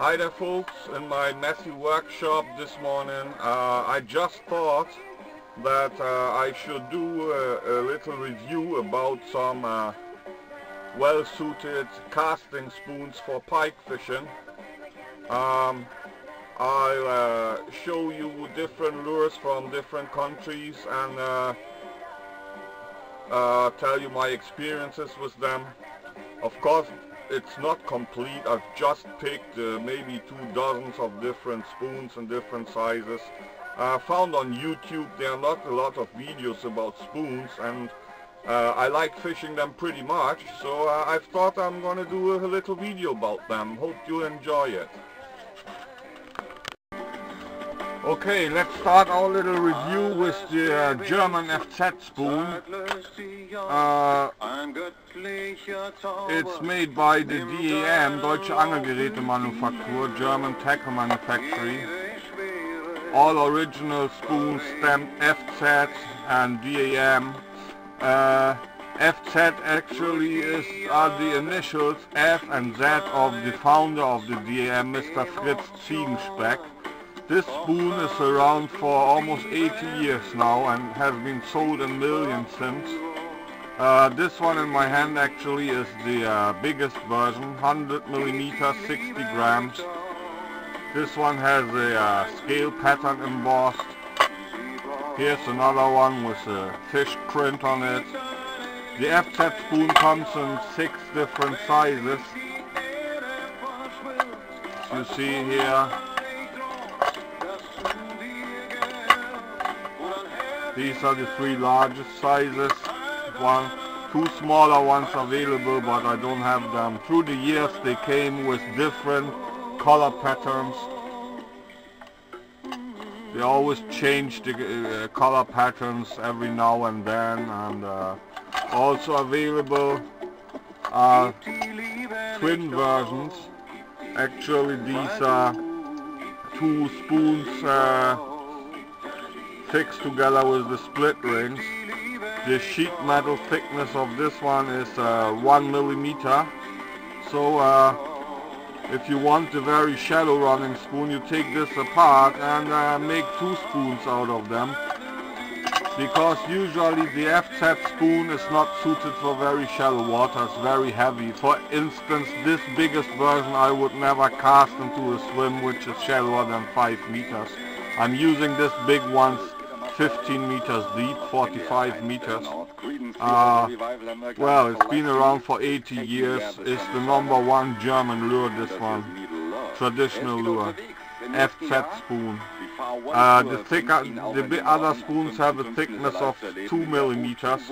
Hi there folks, in my messy workshop this morning I just thought that I should do a little review about some well-suited casting spoons for pike fishing. I'll show you different lures from different countries and tell you my experiences with them. Of course, it's not complete. I've just picked maybe 2 dozens of different spoons and different sizes. Found on YouTube there are not a lot of videos about spoons, and I like fishing them pretty much, so I've thought I'm gonna do a little video about them. Hope you enjoy it. Okay, let's start our little review with the German EffZett spoon. It's made by the DAM, Deutsche Angelgeräte-Manufaktur, German tackle manufacturing. All original spoons stamped EffZett and DAM. EffZett actually are the initials F and Z of the founder of the DAM, Mr. Fritz Ziegenspeck. This spoon is around for almost 80 years now and has been sold in millions since. This one in my hand actually is the biggest version, 100mm, 60 grams. This one has a scale pattern embossed. Here's another one with a fish print on it. The EffZett spoon comes in 6 different sizes. As you see here. These are the 3 largest sizes. 2 smaller ones available, but I don't have them. Through the years they came with different color patterns. They always change the color patterns every now and then, and also available are twin versions. Actually these are 2 spoons fixed together with the split rings. The sheet metal thickness of this one is 1mm. So if you want a very shallow running spoon, you take this apart and make 2 spoons out of them. Because usually the EffZett spoon is not suited for very shallow water, it's very heavy. For instance, this biggest version I would never cast into a swim which is shallower than 5 meters. I'm using this big ones 15 meters deep, 45 meters. Well, it's been around for 80 years. It's the #1 German lure, this one. Traditional lure. EffZett spoon. The other spoons have a thickness of 2 millimeters,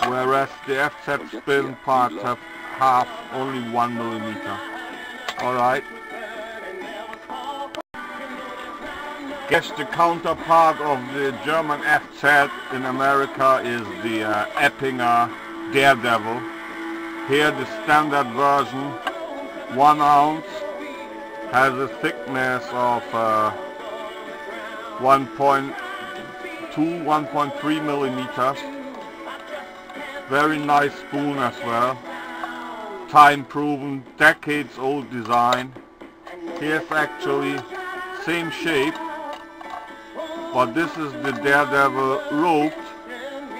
whereas the EffZett spin parts have only 1 millimeter. Alright. Guess the counterpart of the German EffZett in America is the Eppinger Daredevil. Here the standard version, 1 ounce, has a thickness of 1.3 millimeters. Very nice spoon as well. Time proven, decades old design. Here's actually same shape, but this is the Daredevil roped,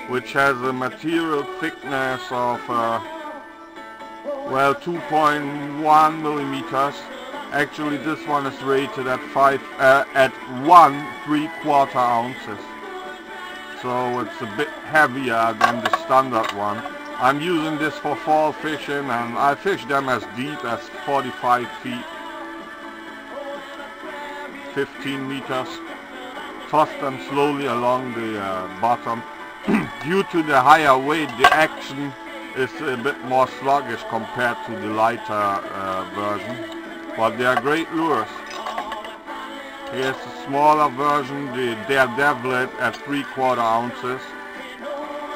which has a material thickness of well 2.1 millimeters. Actually this one is rated at 1 3/4 ounces. So it's a bit heavier than the standard one. I'm using this for fall fishing, and I fish them as deep as 45 feet, 15 meters. Toss them slowly along the bottom. Due to the higher weight, the action is a bit more sluggish compared to the lighter version, but they are great lures. Here's a smaller version, the Daredevil at 3/4 ounces.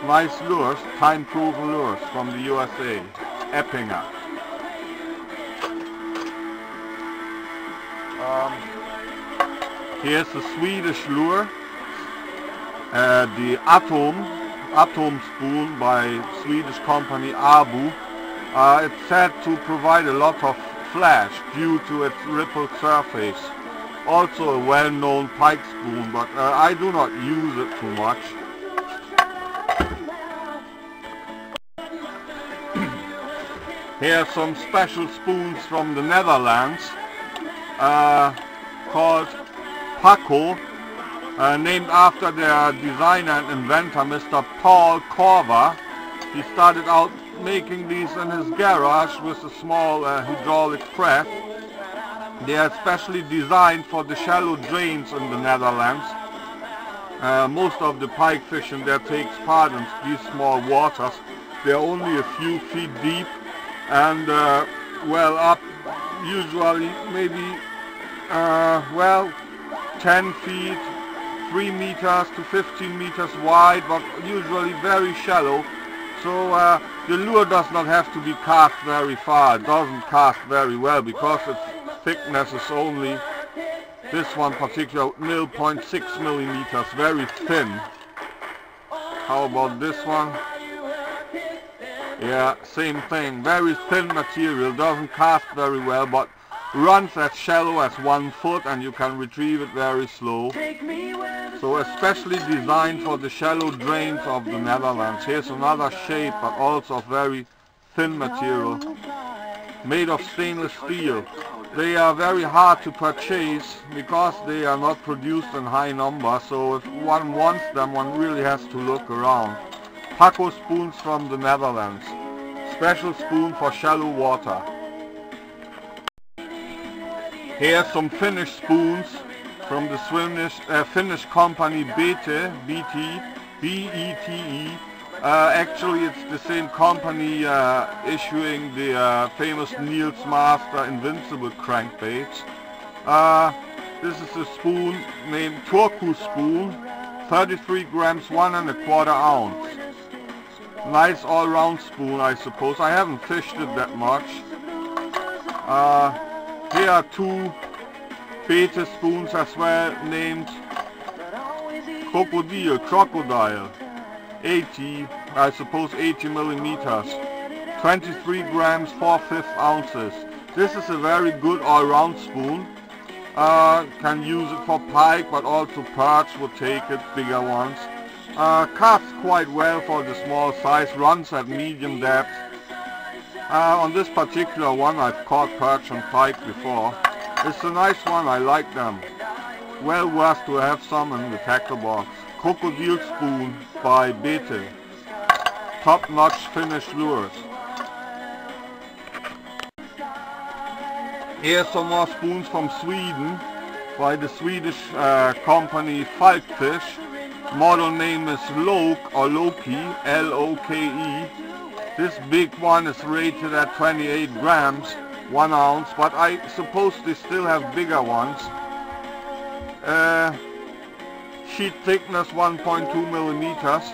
Nice lures, time-proven lures from the USA, Eppinger. Here's a Swedish lure, the Atom spoon by Swedish company Abu. It's said to provide a lot of flash due to its rippled surface. Also a well-known pike spoon, but I do not use it too much. Here are some special spoons from the Netherlands, called Paco, named after their designer and inventor, Mr. Paul Corver. He started out making these in his garage with a small hydraulic press. They are specially designed for the shallow drains in the Netherlands. Most of the pike fishing there takes part in these small waters. They are only a few feet deep and well up, usually maybe 10 feet, 3 meters to 15 meters wide, but usually very shallow. So the lure does not have to be cast very far. It doesn't cast very well because its thickness is only, this one particular, 0.6 millimeters, very thin. How about this one? Yeah, same thing, very thin material, doesn't cast very well, but runs as shallow as 1 foot and you can retrieve it very slow. So especially designed for the shallow drains of the Netherlands. Here's another shape, but also very thin material, made of stainless steel. They are very hard to purchase because they are not produced in high numbers, so if one wants them, one really has to look around. Paco spoons from the Netherlands. Special spoon for shallow water. Here are some Finnish spoons from the Finnish company BT, B-E-T-E. Actually it's the same company issuing the famous Niels Master Invincible crankbaits. This is a spoon named Turku spoon, 33 grams, 1¼ ounce. Nice all-round spoon, I suppose. I haven't fished it that much. Here are 2 beta spoons as well, named Crocodile, 80, I suppose 80 millimeters, 23 grams, 4/5 ounces. This is a very good all-round spoon. Can use it for pike, but also perch would take it, bigger ones. Casts quite well for the small size, runs at medium depth. On this particular one I've caught perch and pike before. It's a nice one, I like them. Well worth to have some in the tackle box. Crocodile spoon by Bete. Top-notch Finnish lures. Here's some more spoons from Sweden by the Swedish company Falkfish. Model name is Loki, L-O-K-E. This big one is rated at 28 grams, 1 ounce, but I suppose they still have bigger ones. Sheet thickness 1.2 millimeters.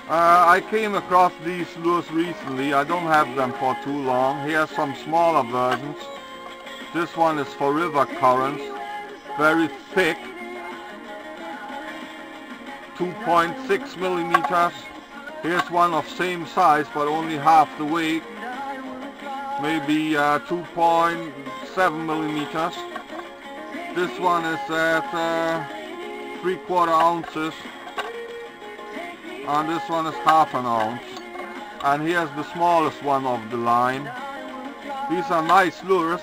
I came across these lures recently. I don't have them for too long. Here are some smaller versions. This one is for river currents, very thick, 2.6 millimeters. Here's one of same size but only half the weight, maybe 2.7 millimeters. This one is at 3/4 ounces and this one is 1/2 ounce. And here's the smallest one of the line. These are nice lures.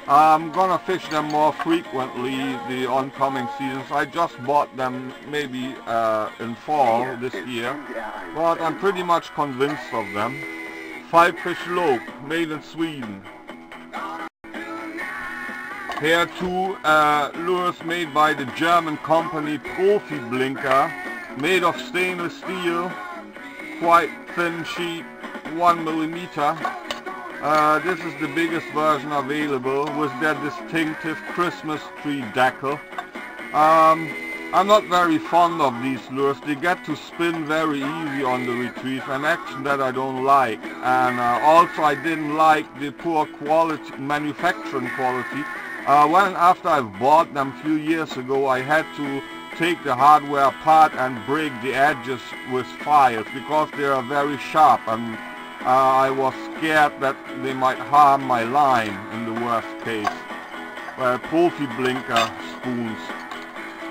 I'm gonna fish them more frequently the oncoming seasons. I just bought them maybe in fall this year, but I'm pretty much convinced of them. 5-fish loke, made in Sweden. Here are 2 lures made by the German company EffZett-Blinker, made of stainless steel, quite thin sheet, 1 millimeter. This is the biggest version available with their distinctive Christmas tree decal. I'm not very fond of these lures. They get to spin very easy on the retrieve, an action that I don't like. And also I didn't like the poor quality, manufacturing quality. After I've bought them a few years ago, I had to take the hardware apart and break the edges with files because they are very sharp and I was scared that they might harm my line in the worst case. Profi-Blinker spoons.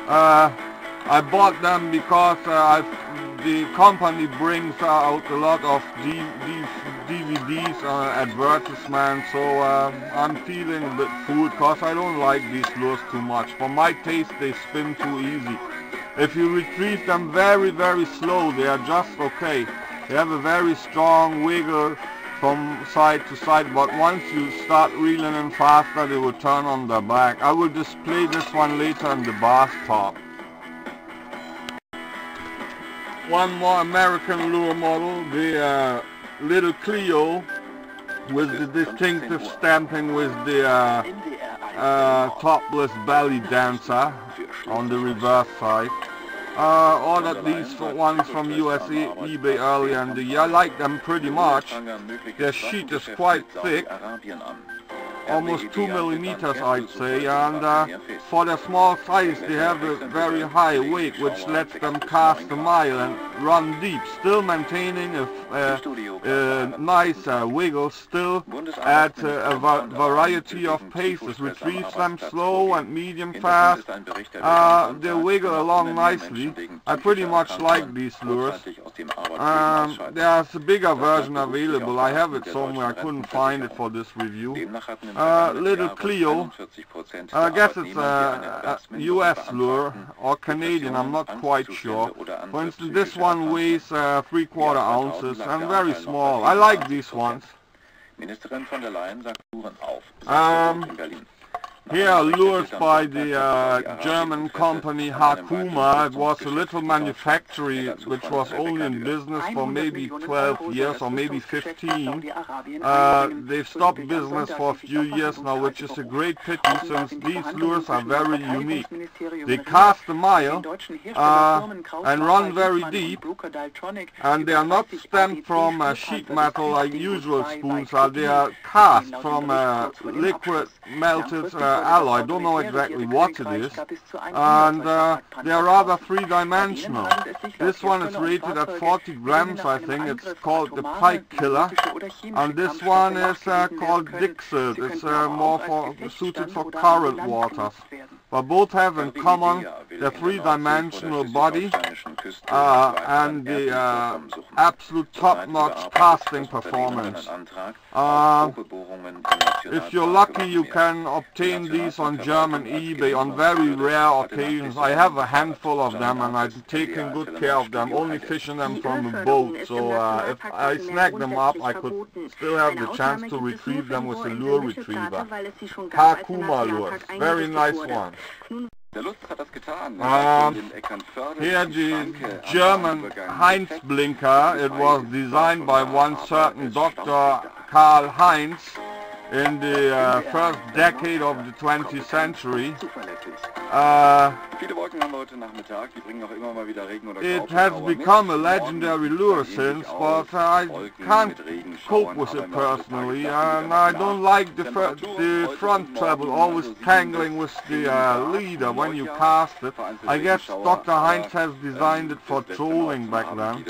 I bought them because the company brings out a lot of DVDs, advertisements, so I'm feeling a bit fooled because I don't like these lures too much. For my taste, they spin too easy. If you retrieve them very, very slow, they are just okay. They have a very strong wiggle from side to side, but once you start reeling in faster, they will turn on their back. I will display this one later in the bathtub. One more American lure model, the Lil'Cleo, with the distinctive stamping with the topless belly dancer on the reverse side. Ordered these ones from USA eBay earlier in the year. I like them pretty much. Their sheet is quite thick, almost 2 millimeters I'd say, and for their small size they have a very high weight which lets them cast a mile and run deep, still maintaining a nice wiggle, still at a variety of paces, retrieves them slow and medium fast. They wiggle along nicely. I pretty much like these lures. There's a bigger version available. I have it somewhere, I couldn't find it for this review. Lil'Cleo, I guess it's a US lure or Canadian, I'm not quite sure. For instance, this one weighs 3/4 ounces and very small. I like these ones. Here lures by the German company Hakuma. It was a little manufactory which was only in business for maybe 12 years or maybe 15. They've stopped business for a few years now, which is a great pity since these lures are very unique. They cast a mile and run very deep, and they are not stamped from sheet metal like usual spoons are. They are cast from liquid melted alloy. I don't know exactly what it is, and they are rather three-dimensional. This one is rated at 40 grams, I think. It's called the Pike Killer, and this one is called Dixit. It's more suited for current waters. But both have in common the three-dimensional body and the absolute top-notch casting performance. If you're lucky, you can obtain these on German eBay on very rare occasions. I have a handful of them and I've taken good care of them, only fishing them from a boat. So if I snag them up, I could still have the chance to retrieve them with a lure retriever. Hakuma lures, very nice one. Here the German EffZett-Blinker. It was designed by one certain Dr. Karl Heinz in the first decade of the 20th century. It has become a legendary lure since, but I can't cope with it personally, and I don't like the front treble always tangling with the leader when you cast it. I guess Dr. Heinz has designed it for trolling back then.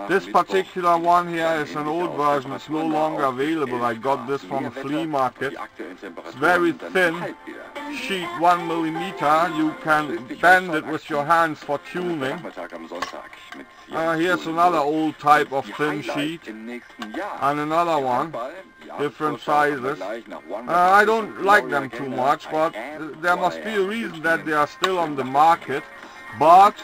This particular one here is an old version, it's no longer available. I got this from a flea market. It's very thin sheet, 1 millimeter. You can bend it with your hands for tuning. Here's another old type of thin sheet, and another one, different sizes. I don't like them too much, but there must be a reason that they are still on the market. But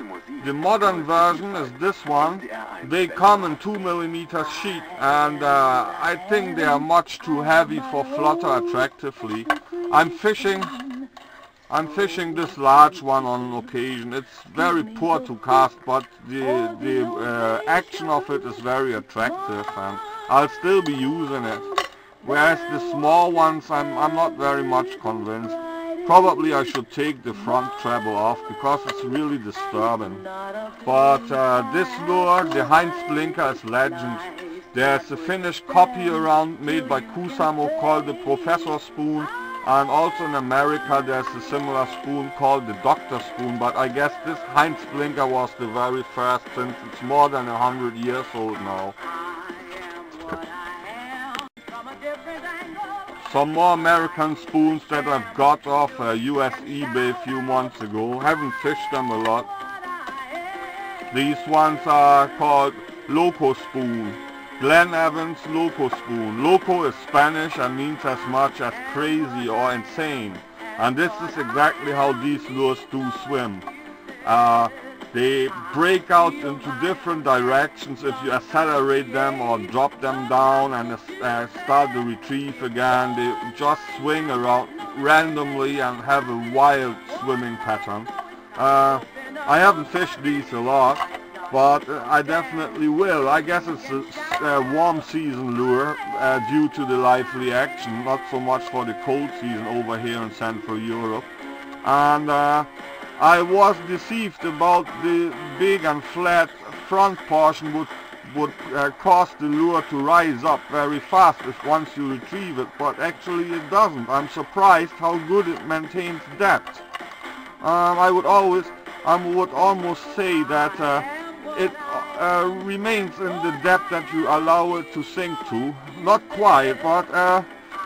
the modern version is this one. They come in 2 millimeter sheet, and I think they are much too heavy for flutter attractively. I'm fishing this large one on occasion. It's very poor to cast, but the action of it is very attractive, and I'll still be using it. Whereas the small ones, I'm not very much convinced. Probably I should take the front treble off because it's really disturbing. But this lure, the EffZett-Blinker, is legend. There's a finished copy around made by Kusamo called the Professor Spoon, and also in America there's a similar spoon called the Doctor Spoon, but I guess this EffZett-Blinker was the very first since it's more than 100 years old now. Some more American spoons that I've got off US eBay a few months ago. Haven't fished them a lot. These ones are called Loco spoon. Glen Evans Loco spoon. Loco is Spanish and means as much as crazy or insane. And this is exactly how these lures do swim. They break out into different directions if you accelerate them or drop them down and start the retrieve again. They just swing around randomly and have a wild swimming pattern. I haven't fished these a lot, but I definitely will. I guess it's a warm season lure due to the lively action, not so much for the cold season over here in Central Europe. And I was deceived about the big and flat front portion would cause the lure to rise up very fast if once you retrieve it, but actually it doesn't. I'm surprised how good it maintains depth. I would almost say that it remains in the depth that you allow it to sink to. Not quite, but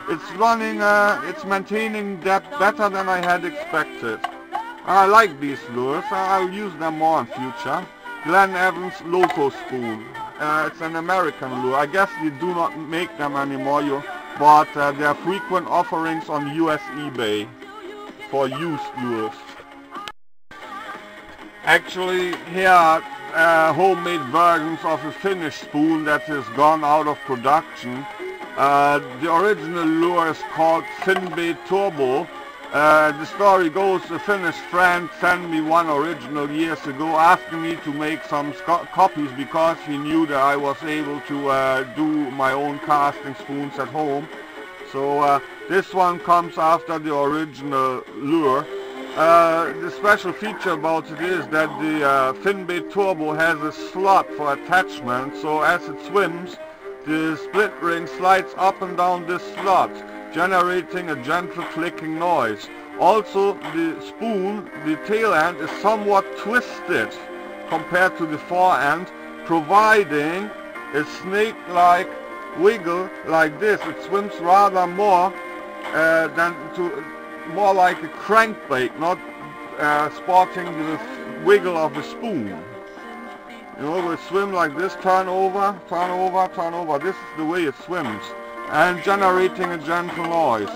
it's maintaining depth better than I had expected. I like these lures. I'll use them more in future. Glen Evans Loco spoon. It's an American lure. I guess they do not make them anymore, but there are frequent offerings on US eBay for used lures. Actually, here are homemade versions of a finished spoon that has gone out of production. The original lure is called Finbait Turbo. The story goes, a Finnish friend sent me one original years ago asking me to make some copies because he knew that I was able to do my own casting spoons at home. So this one comes after the original lure. The special feature about it is that the Finbait Turbo has a slot for attachment, so as it swims, the split ring slides up and down this slot, generating a gentle clicking noise. Also, the spoon, the tail end, is somewhat twisted compared to the fore end, providing a snake-like wiggle like this. It swims rather more more like a crankbait, not sporting the wiggle of a spoon. You know, we swim like this, turn over, turn over, turn over. This is the way it swims, and generating a gentle noise.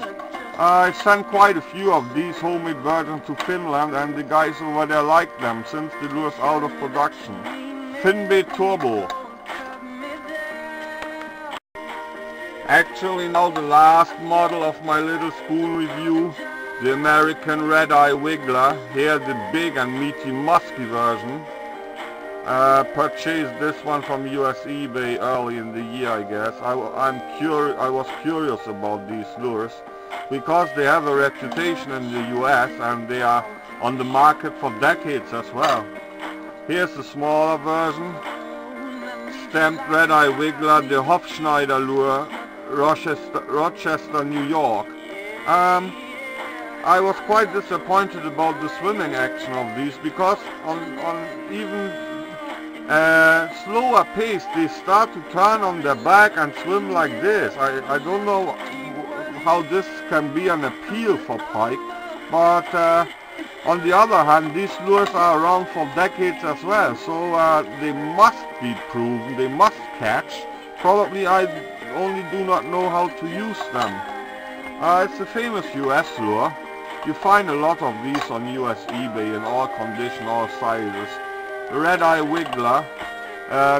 I sent quite a few of these homemade versions to Finland, and the guys over there like them since the lure's out of production. Finbait Turbo. Actually, now the last model of my little spoon review, the American Red-Eye Wiggler. Here the big and meaty musky version. Purchased this one from US eBay early in the year, I guess. I was curious about these lures because they have a reputation in the US and they are on the market for decades as well. Here's the smaller version, stamped Red-Eye Wiggler, the Hofschneider lure, Rochester, New York. I was quite disappointed about the swimming action of these because on even slower pace they start to turn on their back and swim like this. I don't know how this can be an appeal for pike, but on the other hand, these lures are around for decades as well, so they must be proven, they must catch. Probably I only do not know how to use them. It's a famous US lure. You find a lot of these on US eBay in all conditions, all sizes. The Red-Eye Wiggler.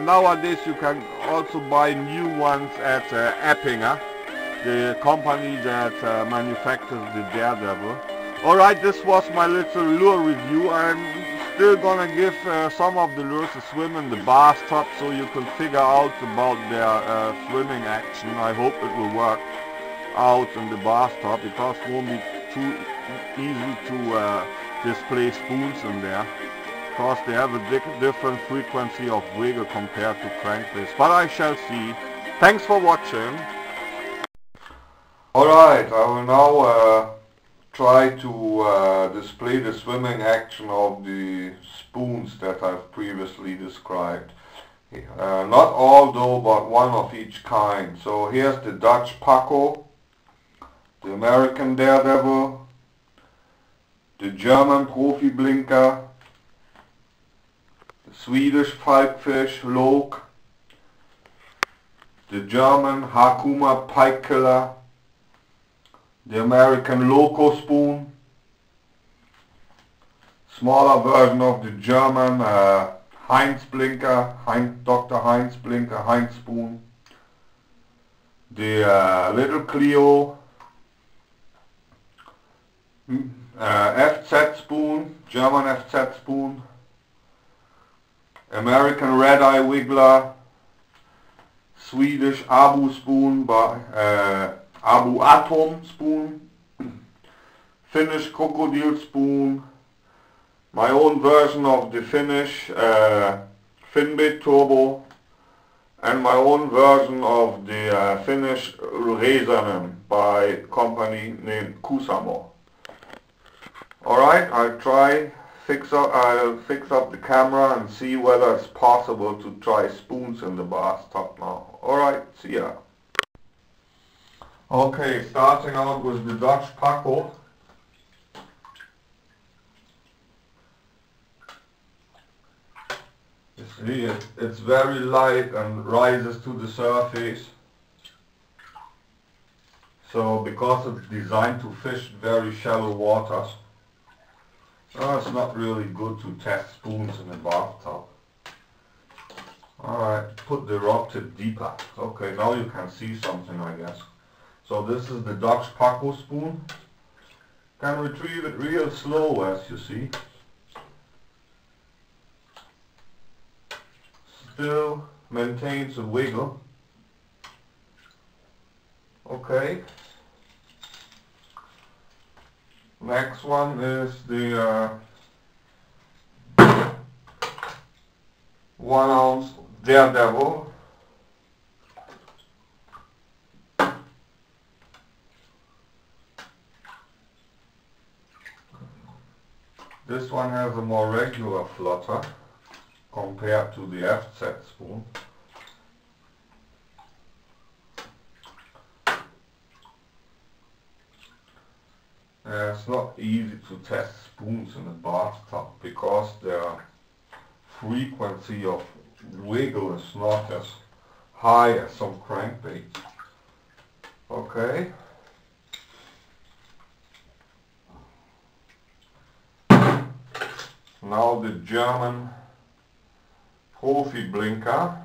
Nowadays you can also buy new ones at Eppinger, the company that manufactures the Daredevil. Alright, this was my little lure review. I'm still gonna give some of the lures a swim in the bathtub so you can figure out about their swimming action. I hope it will work out in the bathtub because it won't be too easy to display spoons in there because they have a different frequency of wiggle compared to crankbaits, but I shall see. Thanks for watching. Alright, I will now try to display the swimming action of the spoons that I've previously described. Not all though, but one of each kind. So here's the Dutch Paco. the American Daredevil, the German Profi-Blinker, the Swedish Pipefish Lil'Cleo, the German Hakuma Pike Killer, the American Loco Spoon, smaller version of the German Heinz Blinker, Dr. Heinz Blinker, Heinz Spoon, the Lil'Cleo, EffZett spoon, German EffZett spoon, American Red Eye Wiggler, Swedish Abu spoon by Abu Atom spoon, Finnish Crocodile spoon, my own version of the Finnish Finbit Turbo, and my own version of the Finnish Resanen by a company named Kusamo. Alright, I'll fix up the camera and see whether it's possible to try spoons in the bathtub now. Alright, see ya. Okay, starting out with the Dutch Paco. You see, it's very light and rises to the surface. So, because it's designed to fish very shallow waters, it's not really good to test spoons in a bathtub. Alright, put the rod tip deeper. Okay, now you can see something, I guess. So this is the Dutch Paco spoon. Can retrieve it real slow, as you see. Still maintains a wiggle. Okay. Next one is the 1 ounce Daredevil. This one has a more regular flutter compared to the EffZett spoon. It's not easy to test spoons in a bathtub because their frequency of wiggle is not as high as some crankbaits. Okay. Now the German Profi-Blinker,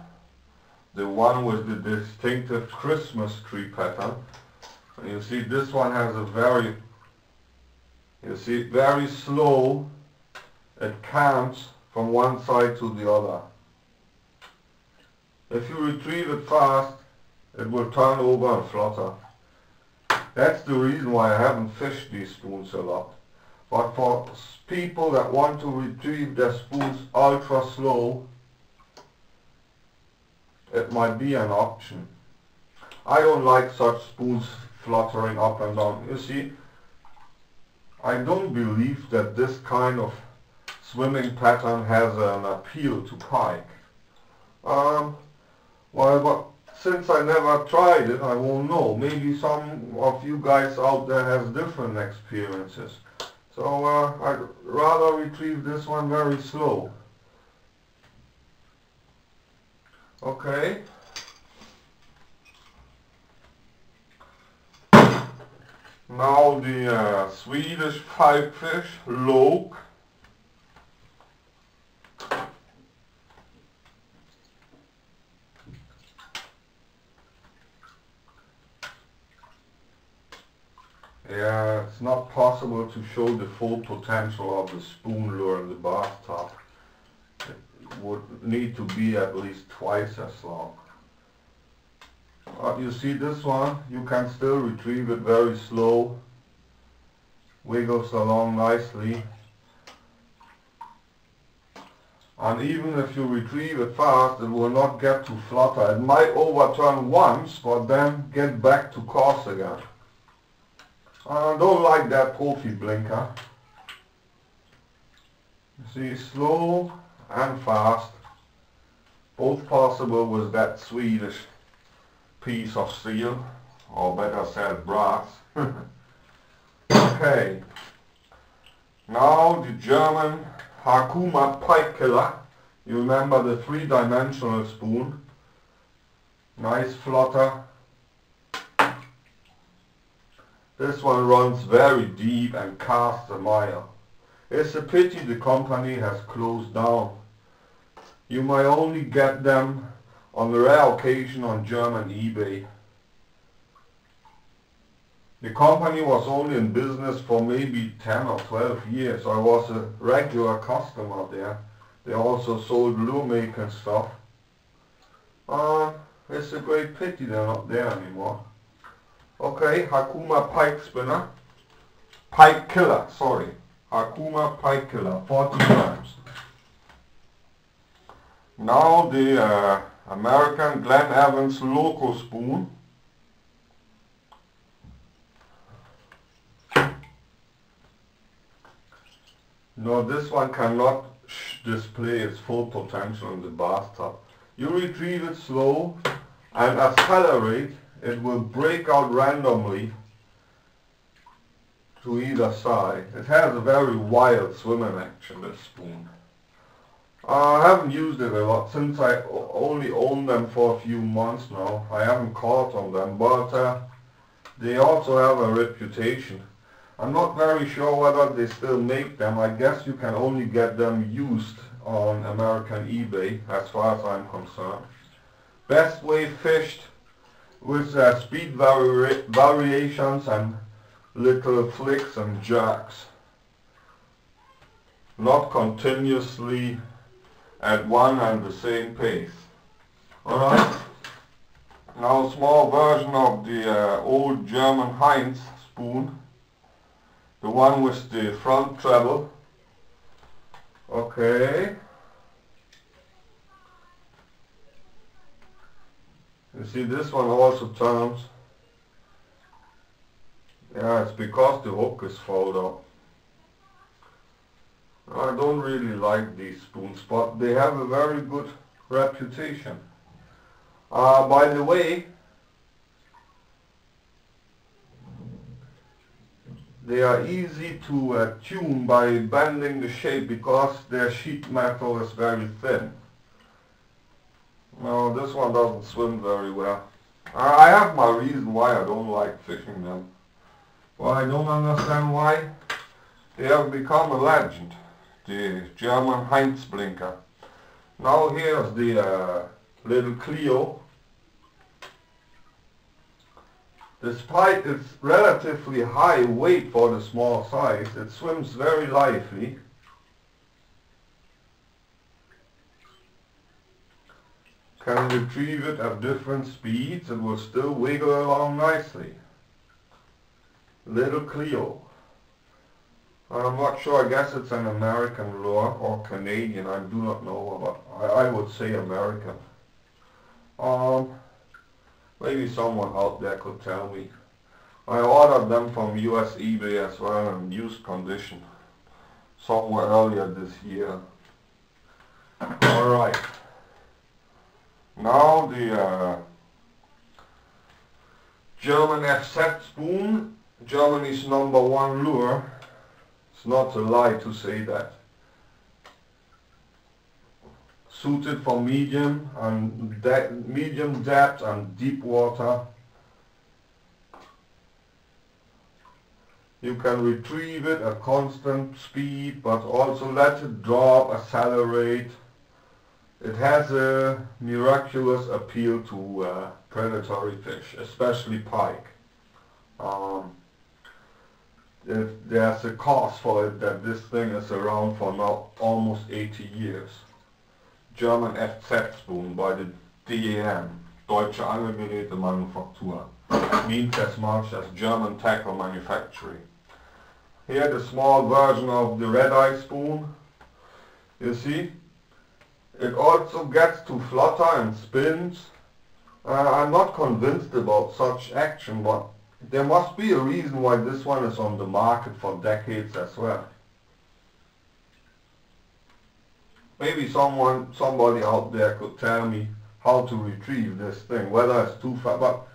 the one with the distinctive Christmas tree pattern. And you see this one has a very slow, it cams from one side to the other. If you retrieve it fast, it will turn over and flutter. That's the reason why I haven't fished these spoons a lot. But for people that want to retrieve their spoons ultra slow, it might be an option. I don't like such spoons fluttering up and down. You see, I don't believe that this kind of swimming pattern has an appeal to pike. Well, but since I never tried it, I won't know. Maybe some of you guys out there has different experiences. So I'd rather retrieve this one very slow. Okay. Now the Swedish pipefish Lil'Cleo. Yeah, it's not possible to show the full potential of the spoon lure in the bathtub. It would need to be at least twice as long. You see this one, you can still retrieve it very slow, wiggles along nicely, and even if you retrieve it fast, it will not get to flutter. It might overturn once, but then get back to course again. I don't like that Profi-Blinker. You see, slow and fast, both possible with that Swedish piece of steel. or better said brass. Okay, now the German Hakuma pipe killer. You remember the three-dimensional spoon, nice flutter. This one runs very deep and casts a mile. It's a pity the company has closed down. You might only get them on a rare occasion on German eBay. The company was only in business for maybe 10 or 12 years. I was a regular customer there. They also sold lure making stuff. It's a great pity they're not there anymore. Okay, Hakuma pipe spinner. Pipe killer, sorry. Hakuma pipe killer, 40 grams. Now the American Glen Evans Loco spoon. No, this one cannot display its full potential in the bathtub. You retrieve it slow and accelerate, it will break out randomly to either side. It has a very wild swimming action, this spoon. I haven't used it a lot since I only own them for a few months now. I haven't caught on them, but they also have a reputation. I'm not very sure whether they still make them. I guess you can only get them used on American eBay as far as I'm concerned. Best way fished with speed variations and little flicks and jerks. Not continuously at one and the same pace. Alright, now a small version of the old German Heinz spoon. The one with the front treble. Okay. You see this one also turns. Yeah, it's because the hook is fouled up. I don't really like these spoons, but they have a very good reputation. By the way, they are easy to tune by bending the shape because their sheet metal is very thin. No, this one doesn't swim very well. I have my reason why I don't like fishing them. Well, I don't understand why. They have become a legend. The German EffZett-Blinker. Now here's the Lil'Cleo. Despite its relatively high weight for the small size, it swims very lively. Can retrieve it at different speeds, it will still wiggle along nicely. Lil'Cleo. I'm not sure, I guess it's an American lure or Canadian, I do not know, but I would say American. Maybe someone out there could tell me. I ordered them from US eBay as well in used condition somewhere earlier this year. Alright. Now the German EffZett spoon, Germany's #1 lure. It's not a lie to say that. Suited for medium depth and deep water. You can retrieve it at constant speed, but also let it drop, accelerate. It has a miraculous appeal to predatory fish, especially pike. There's a cause for it that this thing is around for now almost 80 years. German EffZett spoon by the DEM, Deutsche Angelgeräte-Manufaktur. Means as much as German tackle manufacturing. Here the small version of the red-eye spoon. You see? It also gets to flutter and spins. I'm not convinced about such action, but there must be a reason why this one is on the market for decades as well. Maybe somebody out there could tell me how to retrieve this thing, whether it's too far, but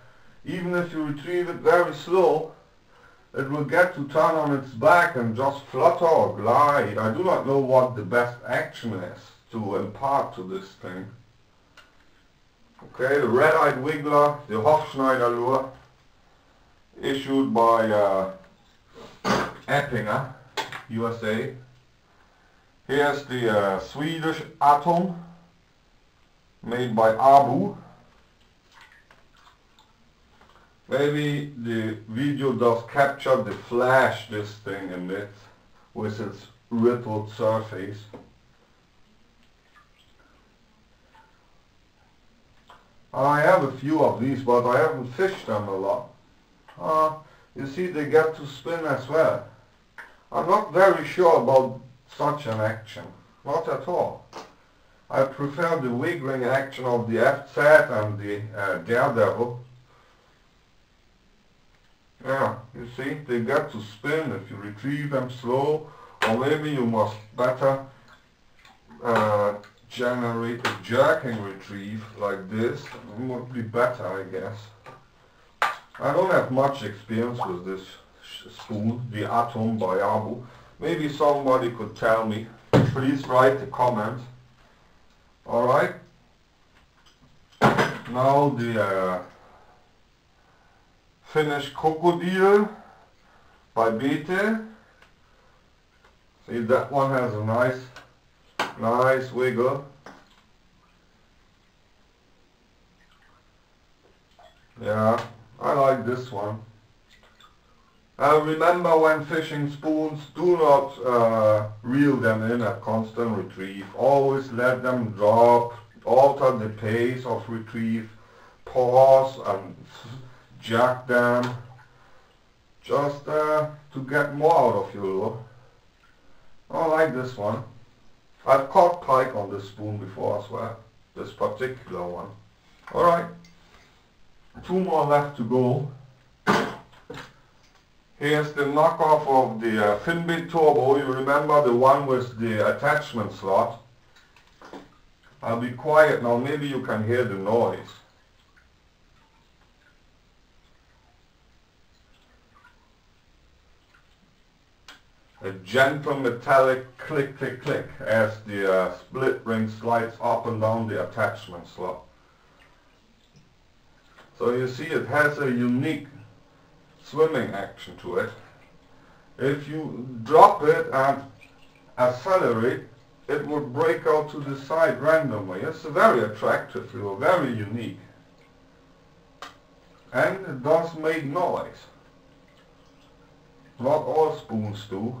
even if you retrieve it very slow, it will get to turn on its back and just flutter or glide. I do not know what the best action is to impart to this thing. Okay, the red-eyed wiggler, the Hofschneider lure, issued by Eppinger, USA. Here's the Swedish Atom, made by Abu. Maybe the video does capture the flash this thing emits with its rippled surface. I have a few of these, but I haven't fished them a lot. You see, they get to spin as well. I'm not very sure about such an action, not at all. I prefer the wiggling action of the EffZett and the Daredevil. Yeah, you see, they get to spin if you retrieve them slow, or maybe you must better generate a jerking retrieve like this. It would be better, I guess. I don't have much experience with this spoon, the Atom by Abu. Maybe somebody could tell me. Please write a comment. Alright. Now the Finnish Crocodile by Bete. See, that one has a nice wiggle. Yeah, I like this one. Remember, when fishing spoons, do not reel them in at constant retrieve. Always let them drop, alter the pace of retrieve, pause and jack them, just to get more out of your lure. I like this one. I've caught pike on this spoon before as well, this particular one. Alright, 2 more left to go. Here's the knockoff of the Finbit Turbo. You remember the one with the attachment slot. I'll be quiet now, maybe you can hear the noise. A gentle metallic click click click as the split ring slides up and down the attachment slot. So you see, it has a unique swimming action to it. If you drop it and accelerate, it would break out to the side randomly. It's a very attractive lure, very unique. And it does make noise. Not all spoons do.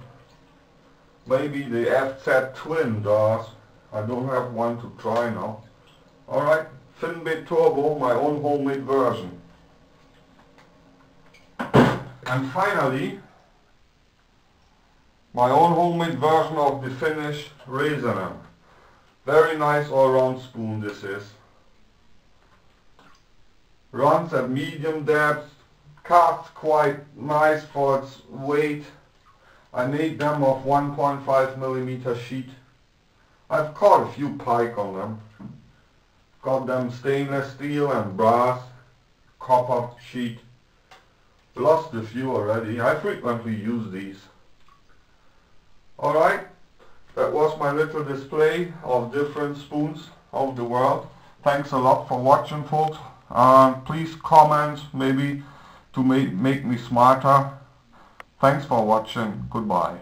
Maybe the EffZett Twin does. I don't have one to try now. Alright, Finbit Turbo, my own homemade version. And finally, my own homemade version of the Finnish Razorman. Very nice all-round spoon this is. Runs at medium depth, casts quite nice for its weight. I made them of 1.5mm sheet. I've caught a few pike on them. Got them stainless steel and brass, copper sheet. Lost a few already. I frequently use these. Alright, that was my little display of different spoons of the world. Thanks a lot for watching, folks. Please comment, maybe to make me smarter. Thanks for watching. Goodbye.